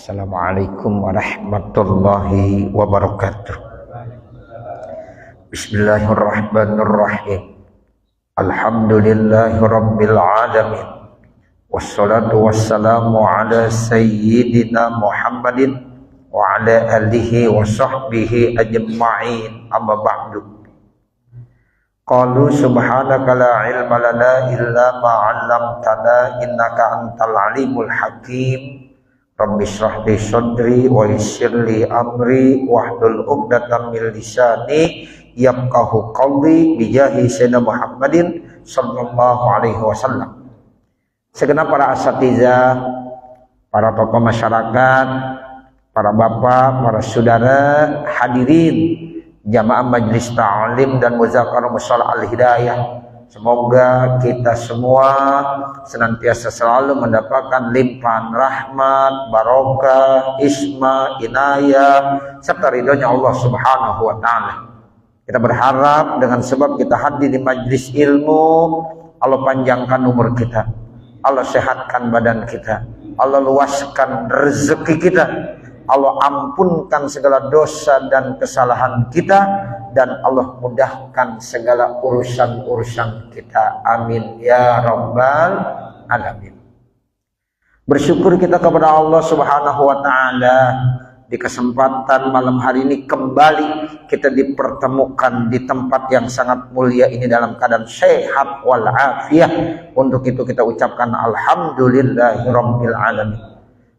Assalamualaikum warahmatullahi wabarakatuh. Bismillahirrahmanirrahim. Alhamdulillahi rabbil alamin. Wassalatu wassalamu ala sayyidina Muhammadin wa ala alihi wa sahbihi ajma'in. Amma ba'du. Qalu subhanaka la ilma lana illa ma 'allamtana innaka antal alimul hakim. Rabbi shrah li sadri wa yassir li amri wahlul 'uqdatam min lisani yafqahu qawli bi jahi sayyidina Muhammadin sallallahu alaihi wasallam. Segenap para asatidzah, para tokoh masyarakat, para bapak, para saudara, hadirin jamaah majelis ta'lim dan muzakarah mushalah al-hidayah. Semoga kita semua senantiasa selalu mendapatkan limpahan rahmat, barokah, isma, inayah, serta ridhonya Allah Subhanahu wa ta'ala. Kita berharap dengan sebab kita hadir di majlis ilmu, Allah panjangkan umur kita, Allah sehatkan badan kita, Allah luaskan rezeki kita, Allah ampunkan segala dosa dan kesalahan kita, dan Allah mudahkan segala urusan-urusan kita. Amin ya rabbal alamin. Bersyukur kita kepada Allah Subhanahu wa ta'ala, di kesempatan malam hari ini kembali kita dipertemukan di tempat yang sangat mulia ini dalam keadaan sehat walafiat. Untuk itu kita ucapkan alhamdulillahirabbil alamin.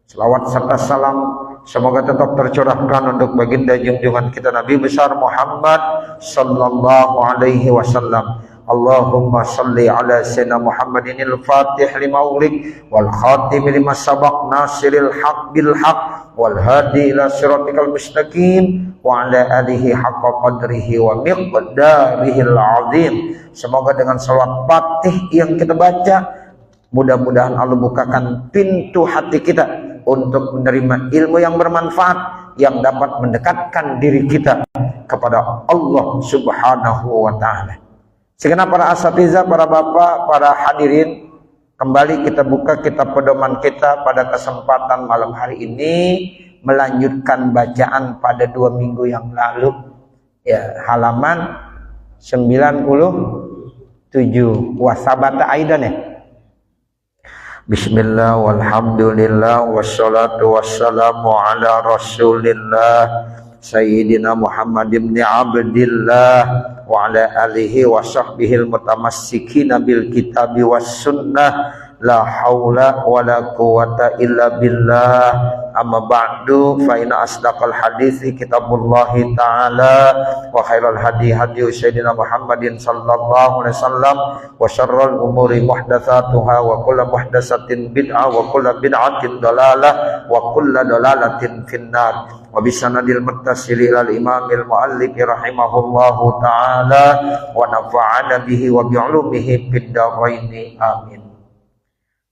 Selawat serta salam semoga tetap tercurahkan untuk baginda junjungan kita Nabi besar Muhammad sallallahu alaihi wasallam. Allahumma salli ala sayyidina Muhammadin al-fatih lima ughliq wal khatim lima sabaq nasiril haq bil haq wal hadi ila siratikal mustaqim wa ala alihi haqqa qadrihi wa miqdarihil azim. Semoga dengan salat Fatih yang kita baca, mudah-mudahan Allah bukakan pintu hati kita untuk menerima ilmu yang bermanfaat, yang dapat mendekatkan diri kita kepada Allah Subhanahu wa ta'ala. Segenap para asatidzah, para bapak, para hadirin, kembali kita buka kitab pedoman kita pada kesempatan malam hari ini, melanjutkan bacaan pada 2 minggu yang lalu, ya, halaman 97 wasabata aidan ya. Bismillah walhamdulillah wassalatu wassalamu ala rasulillah Sayyidina Muhammad ibn Abdillah wa ala alihi wa sahbihil mutamassikina bil kitabi was sunnah. La haula wa la quwata illa billah. Amma ba'du, fa inna asdaqal hadithi kitabullahi ta'ala wa khairal hadi hadi sayyidina Muhammadin sallallahu alaihi wasallam wa syarrul umuri muhdatsatuha wa kullu muhdatsatin bid'ah wa kullu bid'atin dalalah wa kullu dalalatin finnar. Wa bisanadil muttasil ilal imamil muallif rahimahullahu ta'ala wa nafa'ana bihi wa bi'ulumihi fid dharain amin.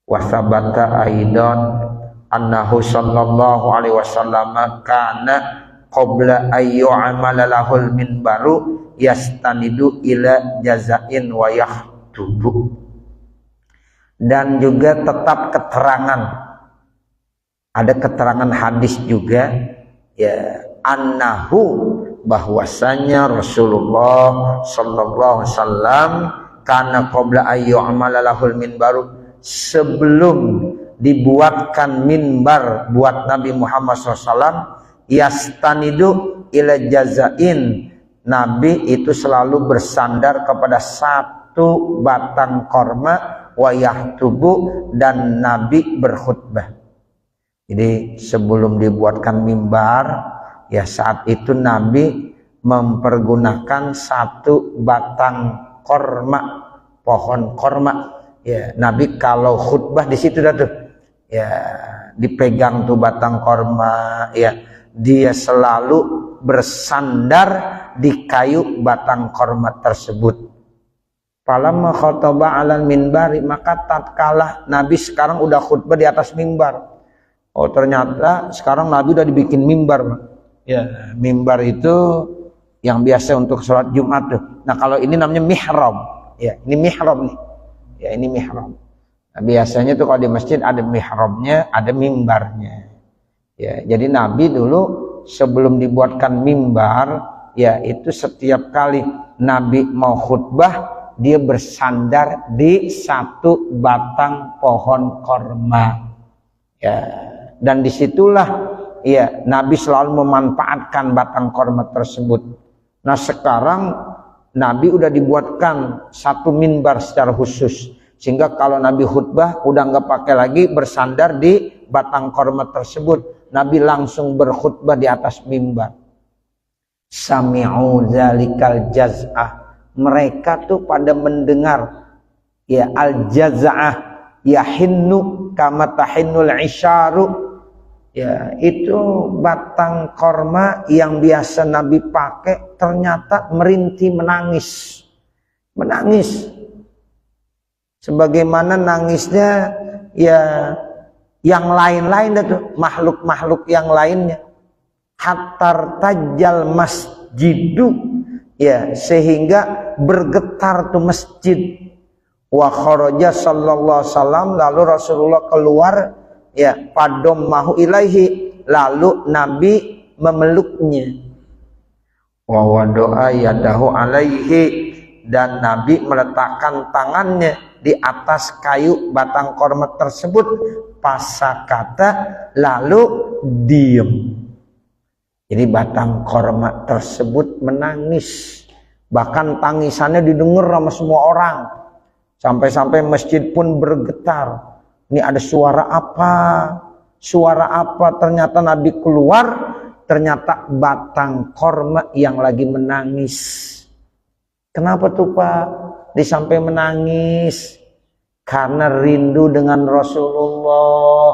Wa sabata aidan annahu sallallahu alaihi wasallam kana qabla ayyu amala lahul minbaru yastanidu ila jazain wa yahtubu. Dan juga tetap keterangan, ada keterangan hadis juga ya, annahu bahwasanya Rasulullah sallallahu alaihi wasallam kana qabla ayyu amala lahul minbaru, sebelum dibuatkan mimbar buat Nabi Muhammad SAW, yastanidu ila jazain, Nabi itu selalu bersandar kepada 1 batang korma, wa yahtubu, dan Nabi berkhutbah. Jadi sebelum dibuatkan mimbar, ya saat itu Nabi mempergunakan 1 batang korma, pohon korma. Ya, Nabi kalau khutbah di situ dah tuh, ya dipegang tuh batang korma, ya dia selalu bersandar di kayu batang korma tersebut. Falamma khataba 'alal minbari, maka tatkala Nabi sekarang udah khutbah di atas mimbar. Oh ternyata sekarang Nabi udah dibikin mimbar. Ya, mimbar itu yang biasa untuk sholat Jumat tuh. Nah kalau ini namanya mihrab. Ya, ini mihrab nih. Ya ini mihrab. Nah, biasanya tuh kalau di masjid ada mihrabnya, ada mimbarnya. Ya, jadi Nabi dulu sebelum dibuatkan mimbar, ya itu setiap kali Nabi mau khutbah, dia bersandar di satu batang pohon korma. Ya, dan disitulah ya Nabi selalu memanfaatkan batang korma tersebut. Nah sekarang Nabi udah dibuatkan satu mimbar secara khusus, sehingga kalau Nabi khutbah udah nggak pakai lagi bersandar di batang korma tersebut. Nabi langsung berkhutbah di atas mimbar. Sami'u zalikal jaz'ah. Mereka tuh pada mendengar ya al jaz'ah yahinnu kama tahinnul isyaru. Ya, itu batang korma yang biasa Nabi pakai ternyata merintih menangis. Menangis. Sebagaimana nangisnya ya yang lain-lain itu makhluk-makhluk yang lainnya. Hatar tajal masjidu, ya sehingga bergetar tuh masjid. Wa kharaja sallallahu alaihi wasallam, lalu Rasulullah keluar ya padom mahu ilaihi, lalu Nabi memeluknya. Wa wadoa yadahu alaihi, dan Nabi meletakkan tangannya di atas kayu batang korma tersebut. Pasakata, lalu diem. Jadi batang korma tersebut menangis, bahkan tangisannya didengar sama semua orang, sampai-sampai masjid pun bergetar. Ini ada suara apa? Suara apa? Ternyata Nabi keluar, ternyata batang korma yang lagi menangis. Kenapa tuh Pak? Disampai menangis? Karena rindu dengan Rasulullah.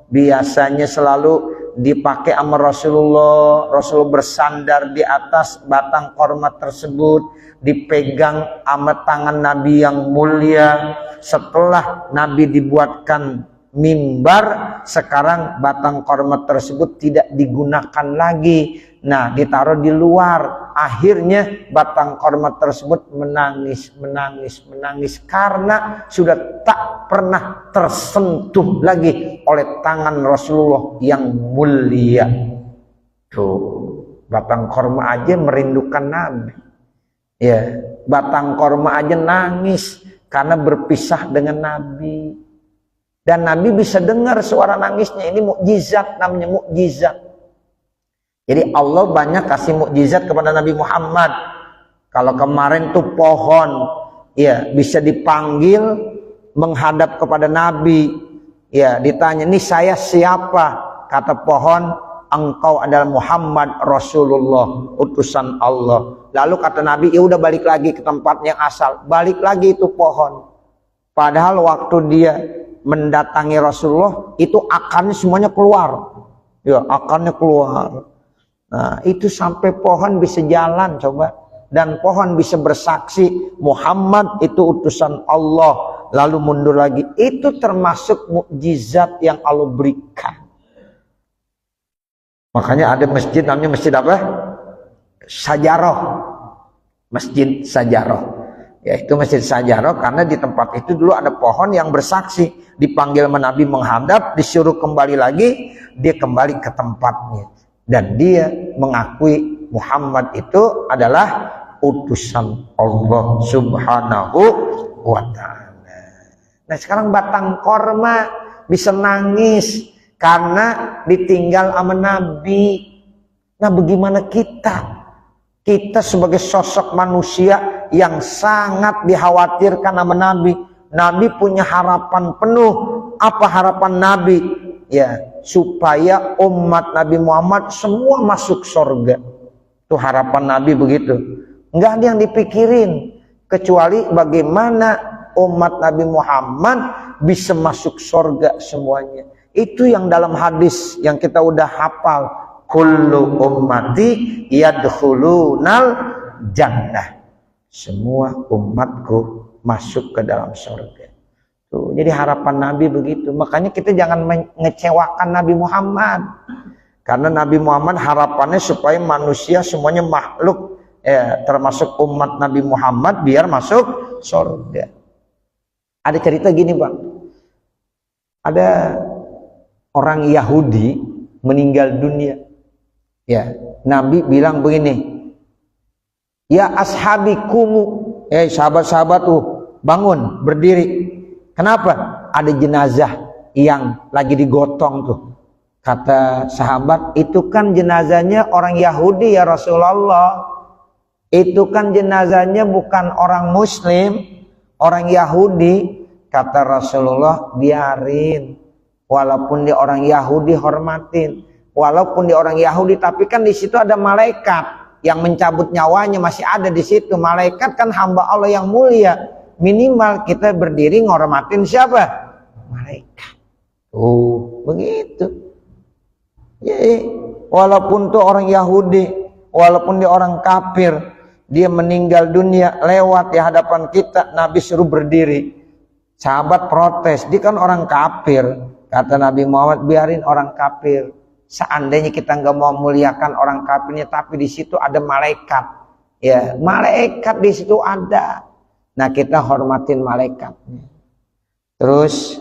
Biasanya selalu dipakai sama Rasulullah. Rasul bersandar di atas batang korma tersebut, dipegang sama tangan Nabi yang mulia. Setelah Nabi dibuatkan mimbar, sekarang batang korma tersebut tidak digunakan lagi. Nah, ditaruh di luar. Akhirnya batang korma tersebut menangis karena sudah tak pernah tersentuh lagi oleh tangan Rasulullah yang mulia. Tuh, batang korma aja merindukan Nabi. Ya, batang korma aja nangis karena berpisah dengan Nabi. Dan Nabi bisa dengar suara nangisnya. Ini mukjizat, namanya mukjizat. Jadi Allah banyak kasih mukjizat kepada Nabi Muhammad. Kalau kemarin tuh pohon, ya bisa dipanggil menghadap kepada Nabi. Ya ditanya, ini saya siapa? Kata pohon, engkau adalah Muhammad Rasulullah, utusan Allah. Lalu kata Nabi, ya udah balik lagi ke tempat yang asal. Balik lagi itu pohon. Padahal waktu dia mendatangi Rasulullah, itu akarnya semuanya keluar. Ya akarnya keluar. Nah, itu sampai pohon bisa jalan coba, dan pohon bisa bersaksi Muhammad itu utusan Allah, lalu mundur lagi. Itu termasuk mukjizat yang Allah berikan. Makanya ada masjid namanya masjid apa? Sajaroh. Masjid Sajaroh. Yaitu masjid Sajaroh karena di tempat itu dulu ada pohon yang bersaksi. Dipanggil Nabi menghadap, disuruh kembali lagi, dia kembali ke tempatnya. Dan dia mengakui Muhammad itu adalah utusan Allah Subhanahu wa ta'ala. Nah sekarang batang korma bisa nangis karena ditinggal sama Nabi. Nah bagaimana kita? Kita sebagai sosok manusia yang sangat dikhawatirkan sama Nabi. Nabi punya harapan penuh. Apa harapan Nabi? Ya, supaya umat Nabi Muhammad semua masuk surga. Itu harapan Nabi begitu. Enggak ada yang dipikirin kecuali bagaimana umat Nabi Muhammad bisa masuk surga semuanya. Itu yang dalam hadis yang kita udah hafal, kullu ummati yadkhulunal jannah. Semua umatku masuk ke dalam surga. Tuh, jadi harapan Nabi begitu. Makanya kita jangan mengecewakan Nabi Muhammad. Karena Nabi Muhammad harapannya supaya manusia semuanya makhluk, termasuk umat Nabi Muhammad biar masuk surga. Ada cerita gini Bang. Ada orang Yahudi meninggal dunia. Ya, Nabi bilang begini, ya ashabi kumu, sahabat-sahabat bangun, berdiri. Kenapa? Ada jenazah yang lagi digotong tuh. Kata sahabat, itu kan jenazahnya orang Yahudi ya Rasulullah. Itu kan jenazahnya bukan orang Muslim, orang Yahudi. Kata Rasulullah, biarin. Walaupun dia orang Yahudi, hormatin. Walaupun dia orang Yahudi, tapi kan di situ ada malaikat yang mencabut nyawanya, masih ada di situ. Malaikat kan hamba Allah yang mulia. Minimal kita berdiri ngormatin siapa? Malaikat. Begitu. Ya, walaupun tuh orang Yahudi, walaupun dia orang kafir, dia meninggal dunia lewat di hadapan kita, Nabi suruh berdiri. Sahabat protes, dia kan orang kafir. Kata Nabi Muhammad, biarin orang kafir. Seandainya kita nggak mau muliakan orang kafirnya, tapi di situ ada malaikat. Ya, malaikat di situ ada. Nah, kita hormatin malaikatnya. Terus,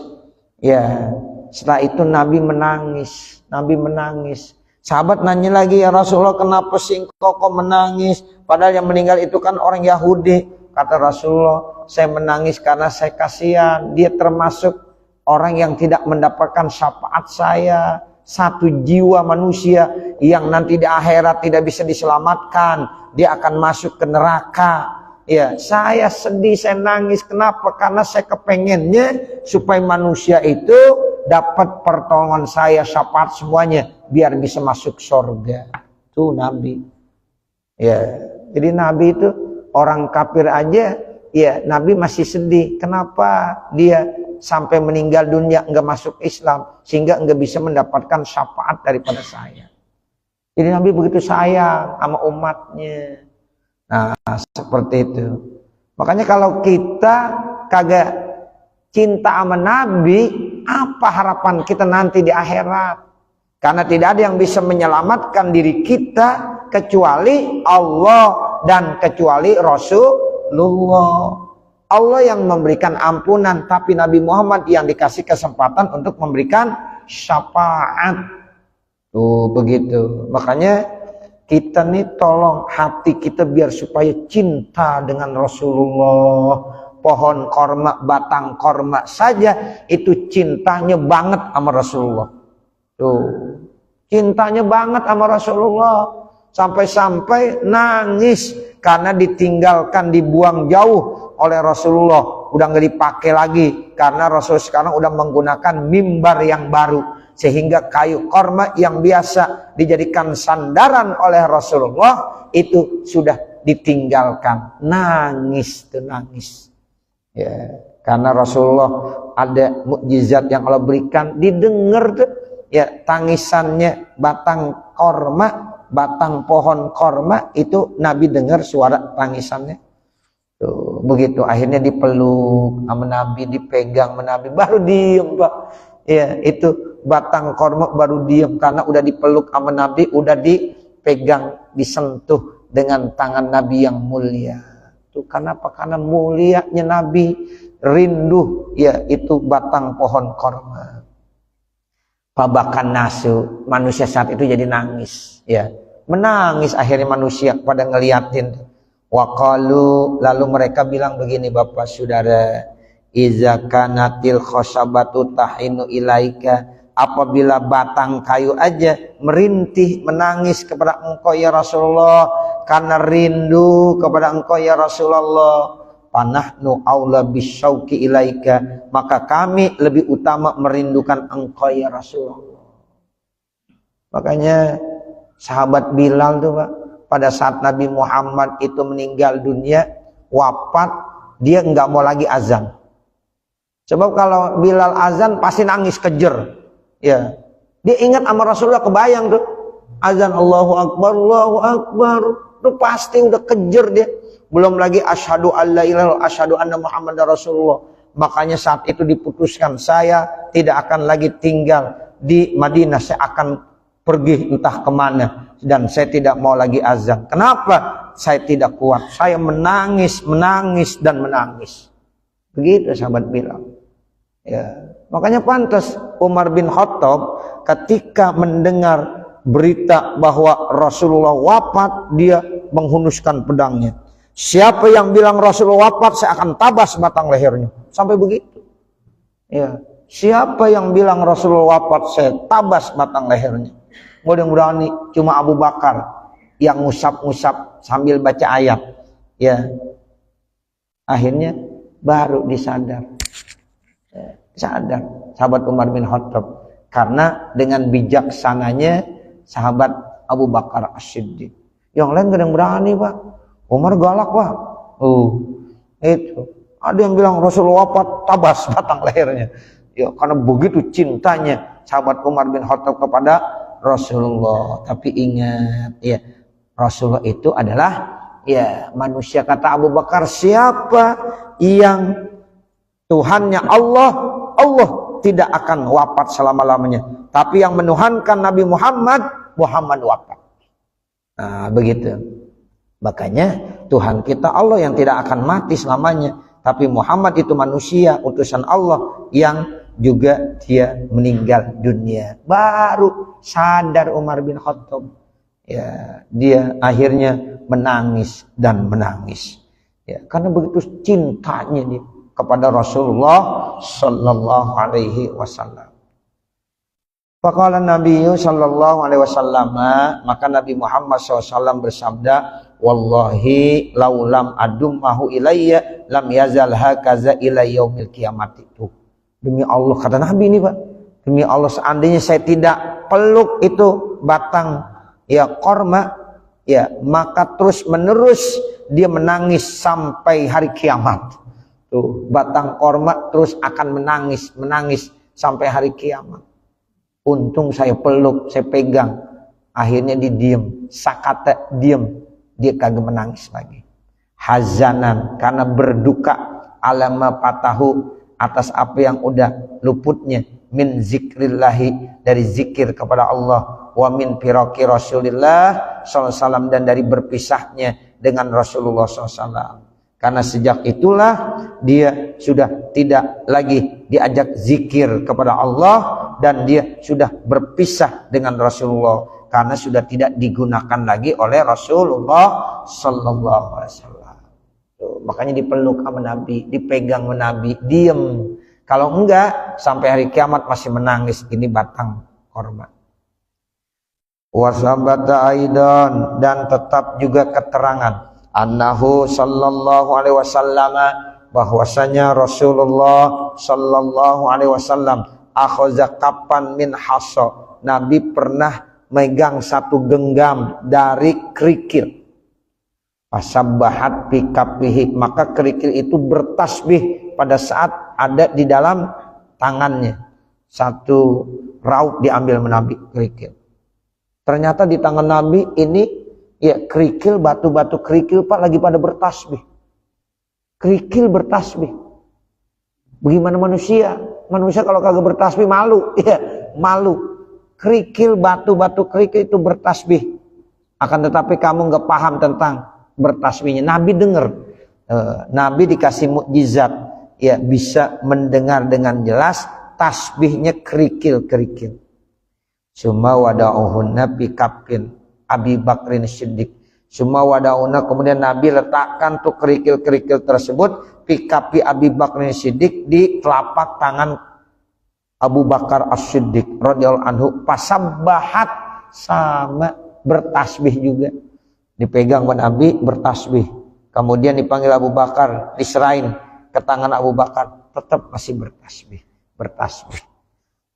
ya, setelah itu Nabi menangis. Nabi menangis. Sahabat nanya lagi, ya Rasulullah, kenapa sih kok menangis? Padahal yang meninggal itu kan orang Yahudi. Kata Rasulullah, saya menangis karena saya kasihan. Dia termasuk orang yang tidak mendapatkan syafaat saya. Satu jiwa manusia yang nanti di akhirat tidak bisa diselamatkan. Dia akan masuk ke neraka. Ya, saya sedih, saya nangis. Kenapa? Karena saya kepengennya supaya manusia itu dapat pertolongan saya, syafaat semuanya, biar bisa masuk surga. Tuh Nabi. Ya, jadi Nabi itu orang kafir aja, ya Nabi masih sedih. Kenapa dia sampai meninggal dunia enggak masuk Islam, sehingga enggak bisa mendapatkan syafaat daripada saya. Jadi Nabi begitu sayang sama umatnya. Nah, seperti itu. Makanya kalau kita kagak cinta sama Nabi, apa harapan kita nanti di akhirat? Karena tidak ada yang bisa menyelamatkan diri kita kecuali Allah dan kecuali Rasulullah. Allah yang memberikan ampunan, tapi Nabi Muhammad yang dikasih kesempatan untuk memberikan syafaat. Tuh begitu. Makanya kita nih tolong hati kita biar supaya cinta dengan Rasulullah. Pohon korma, batang korma saja itu cintanya banget sama Rasulullah. Tuh, cintanya banget sama Rasulullah. Sampai-sampai nangis karena ditinggalkan, dibuang jauh oleh Rasulullah. Udah nggak dipakai lagi karena Rasul sekarang udah menggunakan mimbar yang baru. Sehingga kayu korma yang biasa dijadikan sandaran oleh Rasulullah itu sudah ditinggalkan. Nangis tuh, nangis. Ya, karena Rasulullah ada mukjizat yang Allah berikan, didengar tuh ya tangisannya batang korma, batang pohon korma itu Nabi dengar suara tangisannya. Tuh, begitu akhirnya dipeluk sama Nabi, dipegang sama Nabi, baru diem Pak. Ya, itu batang korma baru diem karena udah dipeluk sama Nabi, udah dipegang, disentuh dengan tangan Nabi yang mulia. Itu kenapa? Karena mulianya Nabi, rindu ya itu batang pohon korma. Pabakan nasu, manusia saat itu jadi nangis ya. Menangis akhirnya manusia pada ngeliatin. Waqalu, lalu mereka bilang begini Bapak Saudara, iza kanatil khosabatu tahinu ilaika, apabila batang kayu aja merintih menangis kepada engkau ya Rasulullah karena rindu kepada engkau ya Rasulullah, panahnu aula bisyauqi ilaika, maka kami lebih utama merindukan engkau ya Rasulullah. Makanya sahabat Bilal tuh Pak, pada saat Nabi Muhammad itu meninggal dunia, wafat, dia nggak mau lagi azan. Sebab kalau Bilal azan pasti nangis kejer. Ya, dia ingat sama Rasulullah, kebayang tuh azan Allahu Akbar, Allahu Akbar, tuh pasti udah kejer dia. Belum lagi asyhadu alla ilaha illallah, asyhadu anna Muhammadar Rasulullah. Makanya saat itu diputuskan, saya tidak akan lagi tinggal di Madinah, saya akan pergi entah kemana dan saya tidak mau lagi azan. Kenapa? Saya tidak kuat. Saya menangis, menangis dan menangis. Begitu sahabat Bilal. Ya, makanya pantas Umar bin Khattab ketika mendengar berita bahwa Rasulullah wafat, dia menghunuskan pedangnya. Siapa yang bilang Rasulullah wafat, saya akan tabas batang lehernya. Sampai begitu. Ya, siapa yang bilang Rasulullah wafat, saya tabas batang lehernya. Mudah-mudahan cuma Abu Bakar yang ngusap-ngusap sambil baca ayat. Ya, akhirnya baru disadar. Sadar sahabat Umar bin Khattab, karena dengan bijaksananya sahabat Abu Bakar As-Siddiq. Yang lain gak ada yang berani, Pak. Umar galak, Pak. Itu ada yang bilang Rasulullah wafat, tabas batang lehernya. Ya, karena begitu cintanya sahabat Umar bin Khattab kepada Rasulullah. Tapi ingat, ya, Rasulullah itu adalah ya manusia. Kata Abu Bakar, siapa yang Tuhannya Allah, Allah tidak akan wafat selama-lamanya. Tapi yang menuhankan Nabi Muhammad, Muhammad wafat. Nah, begitu. Makanya Tuhan kita Allah yang tidak akan mati selamanya. Tapi Muhammad itu manusia, utusan Allah yang juga dia meninggal dunia. Baru sadar Umar bin Khattab. Ya, dia akhirnya menangis dan menangis. Ya, karena begitu cintanya dia kepada Rasulullah sallallahu alaihi wasallam. Faqala Nabi sallallahu alaihi wasallam, maka Nabi Muhammad SAW bersabda, wallahi laulam adummahu ilayya lam yazal hakaza ila yaumil qiyamati. Demi Allah, kata Nabi ini, Pak, demi Allah, seandainya saya tidak peluk itu batang ya korma, ya, maka terus menerus dia menangis sampai hari kiamat. Tuh, batang korma terus akan menangis sampai hari kiamat. Untung saya peluk, saya pegang, akhirnya dia diem, sakata diem, dia kagak menangis lagi. Hazanan, karena berduka, alama patahu, atas apa yang udah luputnya, min zikrillahi, dari zikir kepada Allah, wa min firaqi Rasulillah SAW, dan dari berpisahnya dengan Rasulullah SAW. Karena sejak itulah dia sudah tidak lagi diajak zikir kepada Allah, dan dia sudah berpisah dengan Rasulullah karena sudah tidak digunakan lagi oleh Rasulullah sallallahu alaihi wasallam. Makanya dipeluk sama Nabi, dipegang sama Nabi, diem. Kalau enggak sampai hari kiamat masih menangis. Ini batang korban. Wasabata aidan, dan tetap juga keterangan annahu sallallahu alaihi wasallam, bahwasanya Rasulullah sallallahu alaihi wasallam akhaza kapan min hasa, Nabi pernah megang satu genggam dari kerikil. Fasabbahat bi kafihi, maka kerikil itu bertasbih pada saat ada di dalam tangannya. Satu raup diambil Nabi kerikil. Ternyata di tangan Nabi ini ya kerikil, batu-batu kerikil, Pak, lagi pada bertasbih. Kerikil bertasbih. Bagaimana manusia? Manusia kalau kagak bertasbih malu, ya, malu. Kerikil, batu-batu kerikil itu bertasbih. Akan tetapi kamu nggak paham tentang bertasbihnya. Nabi dengar, Nabi dikasih mukjizat, ya, bisa mendengar dengan jelas tasbihnya kerikil-kerikil. Summa wada'uhunna bi kafin Abi Bakrin Siddiq. Summa wada'una, kemudian Nabi letakkan tuh kerikil-kerikil tersebut fi kafi Abi Bakrin Siddiq, di telapak tangan Abu Bakar As-Siddiq radhiyallahu anhu. Pasabbahat, sama bertasbih juga. Dipegang oleh Nabi, bertasbih. Kemudian dipanggil Abu Bakar, diserahin ke tangan Abu Bakar, tetap masih bertasbih, bertasbih.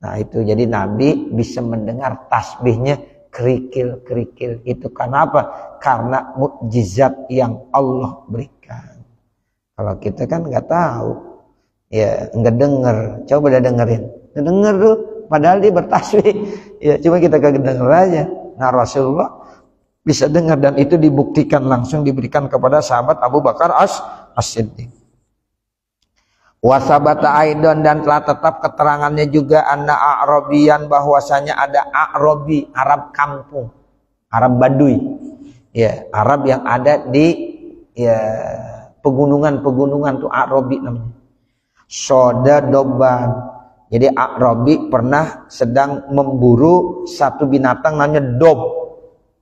Nah itu, jadi Nabi bisa mendengar tasbihnya kerikil-kerikil itu. Karena apa? Karena mukjizat yang Allah berikan. Kalau kita kan nggak tahu, ya nggak denger. Coba dah dengerin, denger tuh, padahal dia bertasbih. Ya cuma kita kagak denger aja. Nah Rasulullah bisa dengar, dan itu dibuktikan langsung, diberikan kepada sahabat Abu Bakar As-Siddiq. Wasabata aidan, dan telah tetap keterangannya juga anna a'rabiyan, bahwasanya ada a'rabi, Arab kampung, Arab Baduy, ya, Arab yang ada di ya pegunungan tuh a'rabi namanya. Soda doban, Jadi A'rabi pernah sedang memburu satu binatang namanya dob.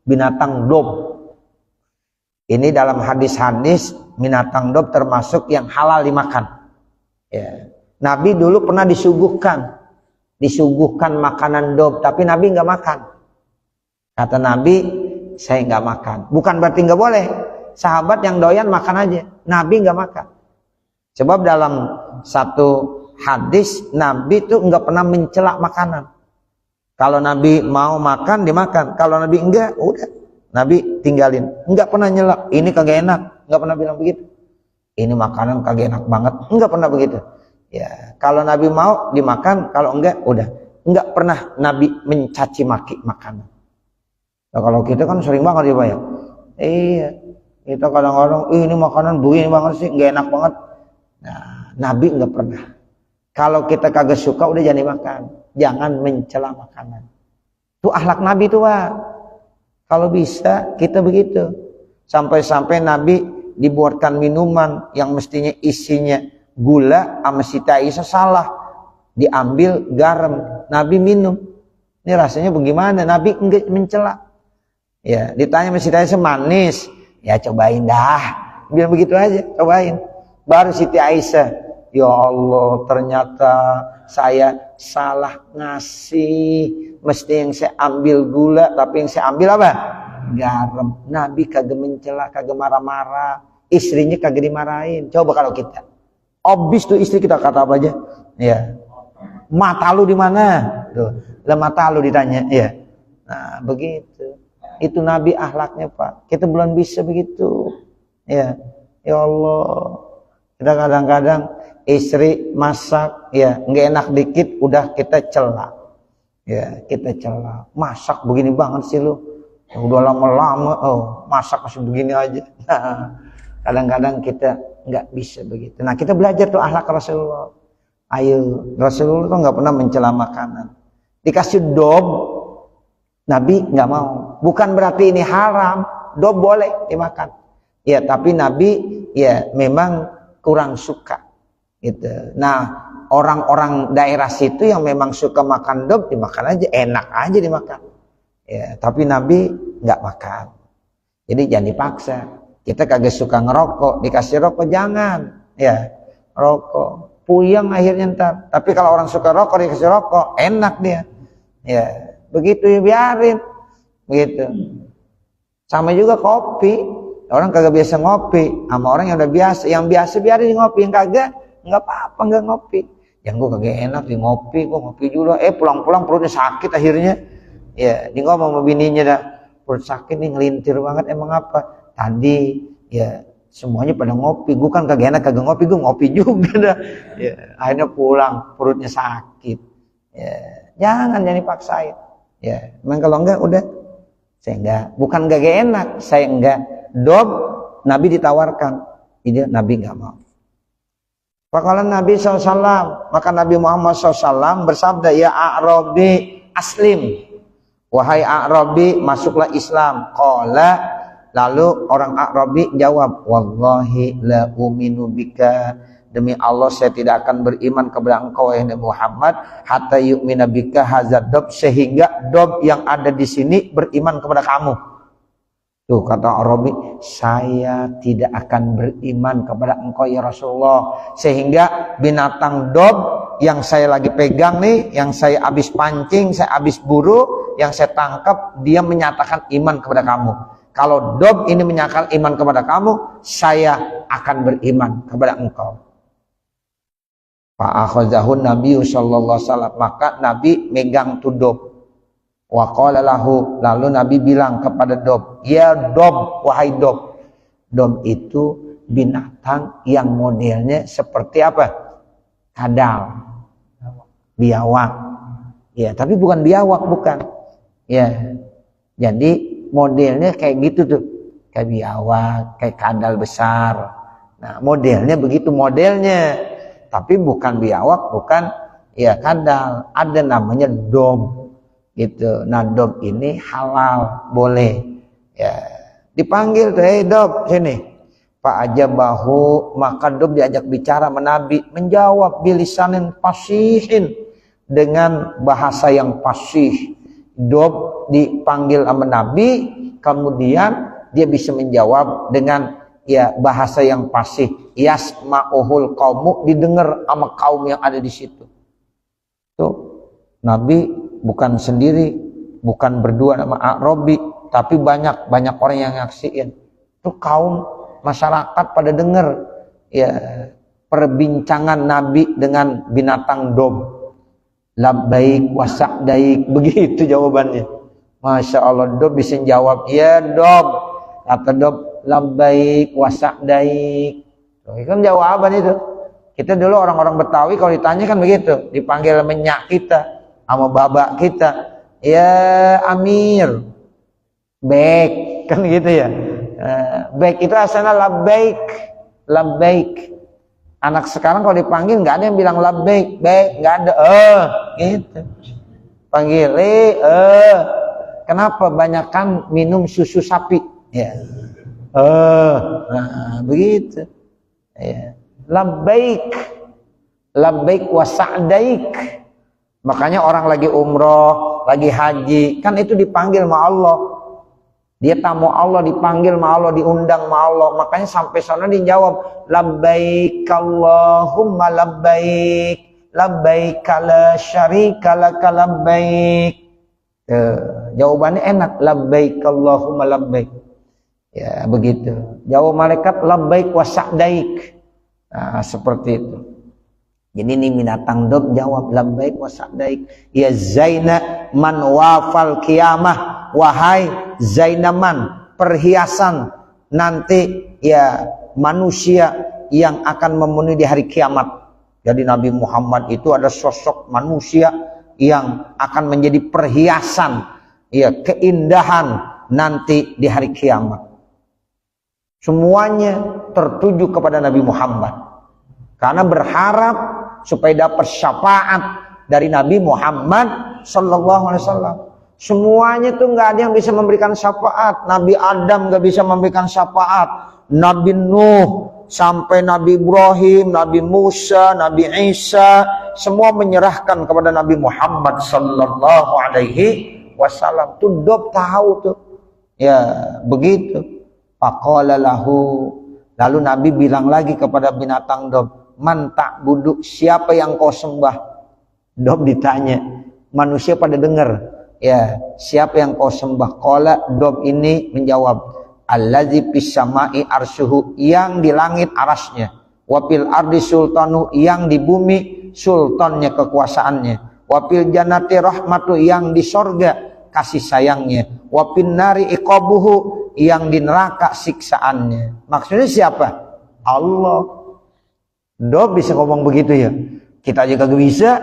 Binatang dob. Ini dalam hadis-hadis binatang dob termasuk yang halal dimakan. Ya. Nabi dulu pernah disuguhkan makanan dob, tapi Nabi nggak makan. Kata Nabi, saya nggak makan. Bukan berarti nggak boleh. Sahabat yang doyan makan aja. Nabi nggak makan. Sebab dalam satu hadis Nabi tuh nggak pernah mencela makanan. Kalau Nabi mau makan dimakan. Kalau Nabi enggak, udah Nabi tinggalin. Nggak pernah nyela. Ini kagak enak. Nggak pernah bilang begitu. Ini makanan kagak enak banget. Nggak pernah begitu. Ya, kalau Nabi mau dimakan, kalau enggak udah. Enggak pernah Nabi mencaci maki makanan. Nah, kalau kita kan sering banget ya Pak ya. Iya, kita kadang-kadang ini makanan begini banget sih, enggak enak banget. Nah, Nabi enggak pernah. Kalau kita kagak suka udah jangan dimakan. Jangan mencela makanan. Itu akhlak Nabi tuh, Pak. Kalau bisa kita begitu. Sampai-sampai Nabi dibuatkan minuman yang mestinya isinya gula sama Siti Aisyah salah, diambil garam, Nabi minum. Ini rasanya bagaimana? Nabi enggak mencela. Ya, ditanya sama Siti Aisyah manis, ya cobain dah. Biar begitu aja, cobain. Baru Siti Aisyah, ya Allah, ternyata saya salah ngasih. Mesti yang saya ambil gula, tapi yang saya ambil apa? Garam. Nabi kagak mencela, kagak marah-marah. Istrinya kagak dimarahin. Coba kalau kita obis tuh istri kita kata apa aja? Ya. Mata lu di mana? Tuh, lah mata lu ditanya, ya. Nah, begitu. Itu Nabi akhlaknya, Pak. Kita belum bisa begitu. Ya. Ya Allah. Kita kadang-kadang istri masak, ya, enggak enak dikit udah kita cela. Ya, kita cela. Masak begini banget sih lu. Udah lama-lama, masak masih begini aja. Kadang-kadang kita nggak bisa begitu. Nah, kita belajar tuh akhlak Rasulullah. Ayo, Rasulullah tuh nggak pernah mencela makanan. Dikasih dob, Nabi nggak mau. Bukan berarti ini haram, dob boleh dimakan. Ya, tapi Nabi ya memang kurang suka. Gitu. Nah, orang-orang daerah situ yang memang suka makan dob dimakan aja, enak aja dimakan. Ya, tapi Nabi nggak makan. Jadi jangan dipaksa. Kita kagak suka ngerokok, dikasih rokok jangan, ya rokok, puyeng akhirnya ntar. Tapi kalau orang suka rokok dikasih rokok, enak dia, ya begitu ya biarin, begitu. Sama juga kopi, orang kagak biasa ngopi, sama orang yang udah biasa, yang biasa biarin ngopi, yang kagak nggak apa-apa nggak ngopi. Yang gue kagak enak di ngopi, gue ngopi juga, pulang-pulang perutnya sakit akhirnya, ya di ngomong sama bininya dah, perut sakit nih ngelintir banget, emang apa? Tadi ya semuanya pada ngopi, gue kan kagak enak kagak ngopi, gue ngopi juga dah. Ya, akhirnya pulang perutnya sakit. Ya, jangan dipaksain. Ya, memang kalau enggak udah saya enggak, bukan kagak enak, saya enggak. Dob Nabi ditawarkan, ini Nabi enggak mau. Faqala Nabi SAW, maka Nabi Muhammad SAW bersabda, ya A'rabi aslim, wahai A'rabi masuklah Islam. Qala, lalu orang A'rabi jawab, wallahi la uminu bika, demi Allah saya tidak akan beriman kepada engkau wahai Muhammad hatta yu'mina bika hadzal dob, sehingga dob yang ada di sini beriman kepada kamu. Tuh kata A'rabi, saya tidak akan beriman kepada engkau ya Rasulullah, sehingga binatang dob yang saya lagi pegang nih, yang saya habis pancing, saya habis buru, yang saya tangkap, dia menyatakan iman kepada kamu. Kalau dob ini menyatakan iman kepada kamu, saya akan beriman kepada engkau. Fa'akhazahun Nabi sallallahu alaihi wasallam, maka Nabi megang tuh dob. Wa qala lahu, lalu Nabi bilang kepada dob, ya dob, wahai dob. Dob itu binatang yang modelnya seperti apa? Kadal, biawak. Ya, tapi bukan biawak, bukan. Ya, jadi modelnya kayak gitu tuh, kayak biawak, kayak kadal besar. Nah, modelnya begitu modelnya, tapi bukan biawak, bukan ya kadal. Ada namanya dob, gitu. Nah, dob ini halal, boleh. Ya, dipanggil tuh, hey dob, sini. Pak ajabahu, maka dob diajak bicara sama Nabi, menjawab bilisanin fasihin, dengan bahasa yang fasih. Dob dipanggil sama Nabi, kemudian dia bisa menjawab dengan ya bahasa yang fasih. Yasma'uhul qaumu, didengar sama kaum yang ada di situ. Tuh, Nabi bukan sendiri, bukan berdua sama A'rabi, tapi banyak orang yang nyaksiin. Tuh kaum masyarakat pada dengar ya perbincangan Nabi dengan binatang dob. Labbaik wa sa'daik, begitu jawabannya. Masya Allah, dob bisa jawab, ya dob. Kata dob, labbaik wa sa'daik. Itu kan jawaban itu. Kita dulu orang-orang Betawi kalau ditanya kan begitu, dipanggil menyak kita sama babak kita, ya Amir, baik, kan gitu ya. Baik itu asalnya labbaik, labbaik. Anak sekarang kalau dipanggil nggak ada yang bilang labbaik, baik, nggak ada, gitu. Panggil, kenapa banyakkan minum susu sapi? Ya, begitu. Ya. Labbaik, labbaik wa sa'daik. Makanya orang lagi umroh, lagi haji, kan itu dipanggil sama Allah. Dia tamu Allah, dipanggil sama Allah, diundang sama Allah. Makanya sampai sana dijawab, labbaik Allahumma labbaik, labbaik la syarika laka labbaik. Jawabannya enak, labbaik Allahumma labbaik. Ya begitu. Jawab malaikat, labbaik wa sa'daik. Nah, seperti itu. Jadi ini binatang dob jawab, labbaik wa sa'daik. Ya zaina man wafal qiyamah, wahai zainaman, perhiasan nanti ya manusia yang akan memenuhi di hari kiamat. Jadi Nabi Muhammad itu ada sosok manusia yang akan menjadi perhiasan ya keindahan nanti di hari kiamat. Semuanya tertuju kepada Nabi Muhammad karena berharap supaya dapat syafaat dari Nabi Muhammad sallallahu alaihi wasallam. Semuanya tuh nggak ada yang bisa memberikan syafaat. Nabi Adam nggak bisa memberikan syafaat. Nabi Nuh sampai Nabi Ibrahim, Nabi Musa, Nabi Isa, semua menyerahkan kepada Nabi Muhammad sallallahu alaihi wasallam. Tuh dob tahu tuh. Ya, begitu. Faqala lahu, lalu Nabi bilang lagi kepada binatang dob, man ta'budu, siapa yang kau sembah? Dob ditanya, manusia pada dengar, ya, siapa yang kau sembah? Qala, dob ini menjawab, allazi fis samai arsyuhu, yang di langit arasnya, wa fil ardi sultanu, yang di bumi sultannya kekuasaannya, wa fil jannati rahmatu, yang di sorga kasih sayangnya, wa fin nari iqabuhu, yang di neraka siksaannya. Maksudnya siapa? Allah. Dob bisa ngomong begitu ya. Kita aja kagak bisa.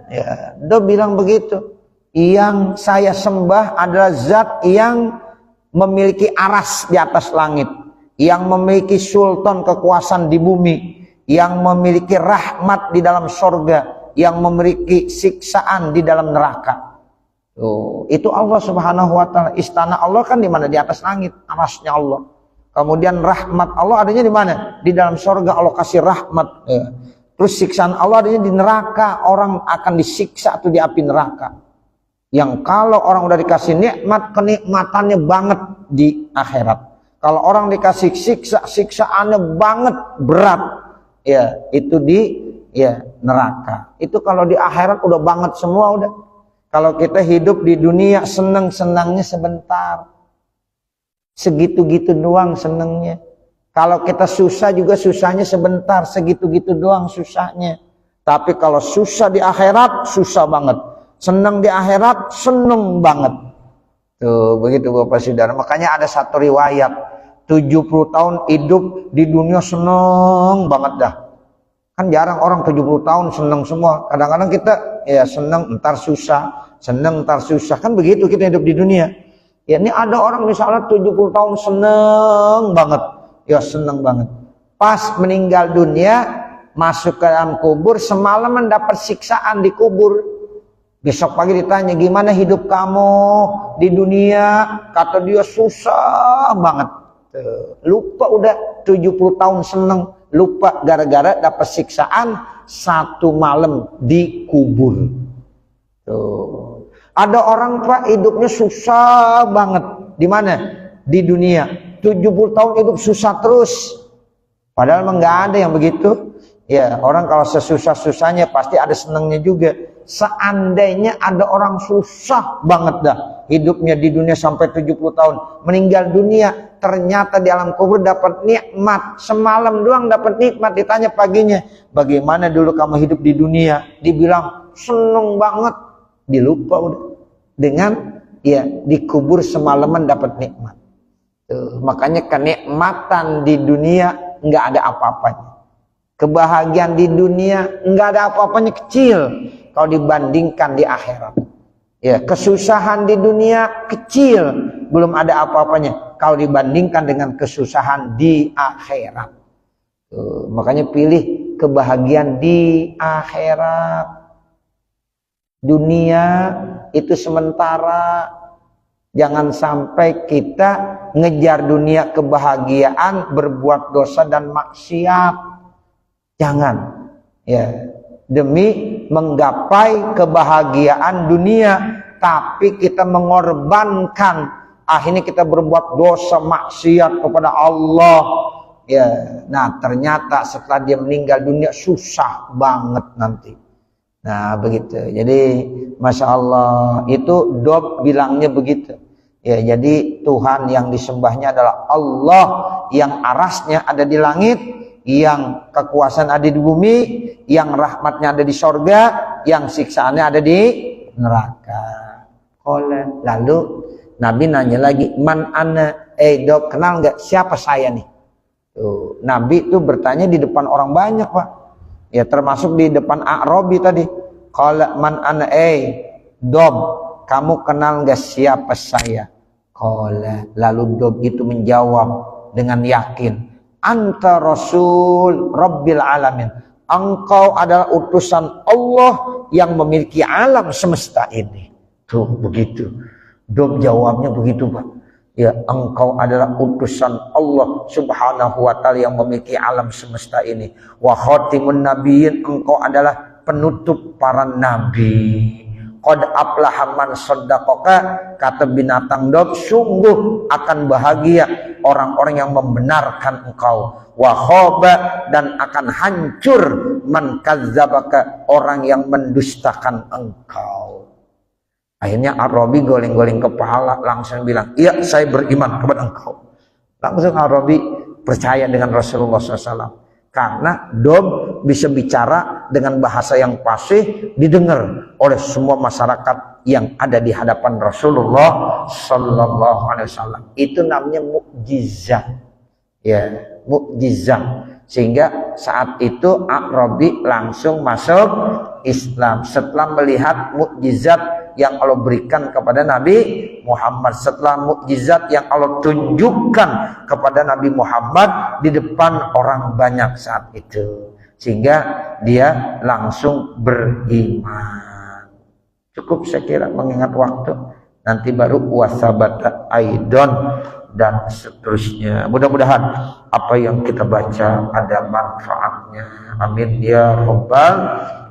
Ya, Dob bilang begitu. Yang saya sembah adalah zat yang memiliki aras di atas langit, yang memiliki sultan kekuasaan di bumi, yang memiliki rahmat di dalam sorga, yang memiliki siksaan di dalam neraka. Tuh, itu Allah Subhanahu wa taala. Istana Allah kan di mana? Di atas langit, arasnya Allah. Kemudian rahmat Allah adanya di mana? Di dalam sorga Allah kasih rahmat. Ya. Terus siksaan Allah adanya di neraka, orang akan disiksa atau di api neraka. Yang kalau orang udah dikasih nikmat, kenikmatannya banget di akhirat. Kalau orang dikasih siksa, siksaannya banget berat. Ya, itu di neraka. Itu kalau di akhirat udah banget semua udah. Kalau kita hidup di dunia senang-senangnya sebentar. Segitu-gitu doang senangnya. Kalau kita susah juga susahnya sebentar. Segitu-gitu doang susahnya. Tapi kalau susah di akhirat, susah banget. Senang di akhirat, senang banget. Tuh, begitu Bapak Saudara. Makanya ada satu riwayat. 70 tahun hidup di dunia senang banget dah. Kan jarang orang 70 tahun senang semua. Kadang-kadang kita ya senang entar susah, senang entar susah. Kan begitu kita hidup di dunia. Ya ini ada orang misalnya 70 tahun senang banget. Ya senang banget. Pas meninggal dunia, masuk ke dalam kubur, semalaman dapat siksaan di kubur. Besok pagi ditanya, gimana hidup kamu di dunia? Kata dia susah banget. Lupa udah 70 tahun senang. Lupa gara-gara dapat siksaan 1 malam di kubur. Tuh. Ada orang Pak hidupnya susah banget. Di mana? Di dunia. 70 tahun hidup susah terus. Padahal nggak ada yang begitu. Ya, orang kalau sesusah-susahnya pasti ada senangnya juga. Seandainya ada orang susah banget dah hidupnya di dunia sampai 70 tahun, meninggal dunia, ternyata di alam kubur dapat nikmat, semalam doang dapat nikmat, ditanya paginya, bagaimana dulu kamu hidup di dunia? Dibilang seneng banget, dilupa udah. Dengan ya dikubur semalaman dapat nikmat. Tuh, makanya kenikmatan di dunia nggak ada apa-apanya. Kebahagiaan di dunia nggak ada apa-apanya, kecil kalau dibandingkan di akhirat. Ya, kesusahan di dunia kecil, belum ada apa-apanya kalau dibandingkan dengan kesusahan di akhirat. Tuh, makanya pilih kebahagiaan di akhirat. Dunia itu sementara. Jangan sampai kita ngejar dunia kebahagiaan, berbuat dosa dan maksiat. Jangan. Ya, demi menggapai kebahagiaan dunia, tapi kita mengorbankan, akhirnya kita berbuat dosa maksiat kepada Allah. Ya, nah ternyata setelah dia meninggal dunia susah banget nanti. Nah begitu. Jadi Masya Allah, itu Dob bilangnya begitu. Ya, jadi Tuhan yang disembahnya adalah Allah yang arasnya ada di langit, yang kekuasaan ada di bumi, yang rahmatnya ada di sorga, yang siksaannya ada di neraka. Lalu Nabi nanya lagi, man ana, Dob kenal nggak siapa saya nih? Tuh, Nabi itu bertanya di depan orang banyak Pak. Ya termasuk di depan A'rabi tadi. Qala man ana, Dob, kamu kenal nggak siapa saya? Qala, lalu Dob itu menjawab dengan yakin, anta Rasul Rabbil Alamin. Engkau adalah utusan Allah yang memiliki alam semesta ini. Tuh begitu. Dob jawabnya begitu Pak. Ya, engkau adalah utusan Allah Subhanahu wa ta'ala yang memiliki alam semesta ini. Wa khatimun nabiyyin, engkau adalah penutup para nabi. Qad aflaha man shaddaqaka, kata binatang Dob, sungguh akan bahagia orang-orang yang membenarkan engkau. Wa khaba, dan akan hancur man kadzdzabaka, orang yang mendustakan engkau. Akhirnya Arabi goling-goling kepala, langsung bilang, iya saya beriman kepada engkau. Langsung Arabi percaya dengan Rasulullah SAW. Karena Dob bisa bicara dengan bahasa yang fasih, didengar oleh semua masyarakat yang ada di hadapan Rasulullah SAW. Itu namanya mukjizat. Ya, mukjizat. Sehingga saat itu Arabi langsung masuk Islam setelah melihat mukjizat yang Allah berikan kepada Nabi Muhammad, setelah mukjizat yang Allah tunjukkan kepada Nabi Muhammad di depan orang banyak saat itu, sehingga dia langsung beriman. Cukup saya kira mengingat waktu, nanti baru wasabata aidon dan seterusnya. Mudah-mudahan apa yang kita baca ada manfaatnya. Amin ya rabbal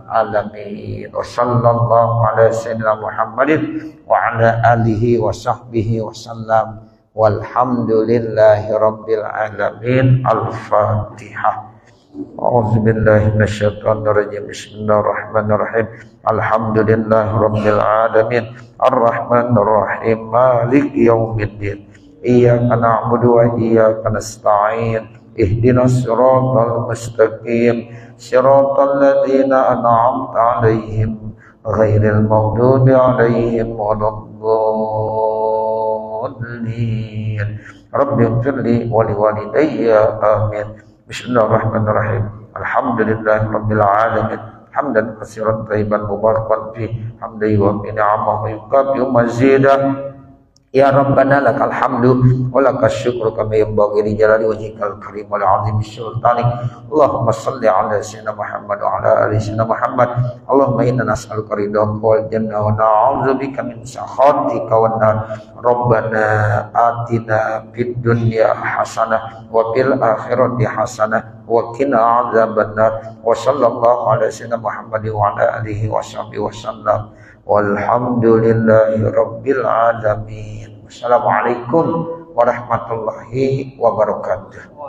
alamin. Wa sallallahu ala sayyidina Muhammadin wa ala alihi wa sahbihi wa sallam. Walhamdulillahi rabbil alamin. Al-Fatihah. A'udzu billahi minasyaitonir rajim. Bismillahirrahmanirrahim. Alhamdulillahi rabbil alamin. Arrahmanir rahim. Maliki yaumiddin. Iyyaka na'budu wa iyyaka nasta'in. Ihdinas siratal mustaqim. Siratal ladzina an'amta 'alaihim ghairil maghdubi 'alaihim waladdallin. Rabbighfirli wa liwalidayya. Amin. Bismillahirrahmanirrahim. Alhamdulillahirabbil alamin. Hamdan katsiran thayyiban mubarakan fi hamdi wa ni'amahu yukafi mazidah. Ya Rabbana lakal hamdu wa lakas syukru kama yanbaghi li jalali wajhikal karim wal azimi sultanik. Allahumma shalli ala sayyidina Muhammad wa ala ali sayyidina Muhammad. Allahumma inna nas'aluka ridhaka wal jannah wa na'udzubika min sakhatika wan nar. Rabbana atina fid dunya hasanah wa fil akhirati hasanah wa qina adzabannar. Wa sallallahu ala sayyidina Muhammad wa ala alihi wa sahbihi wasallam. Walhamdulillahi rabbil alamin. Wassalamualaikum warahmatullahi wabarakatuh.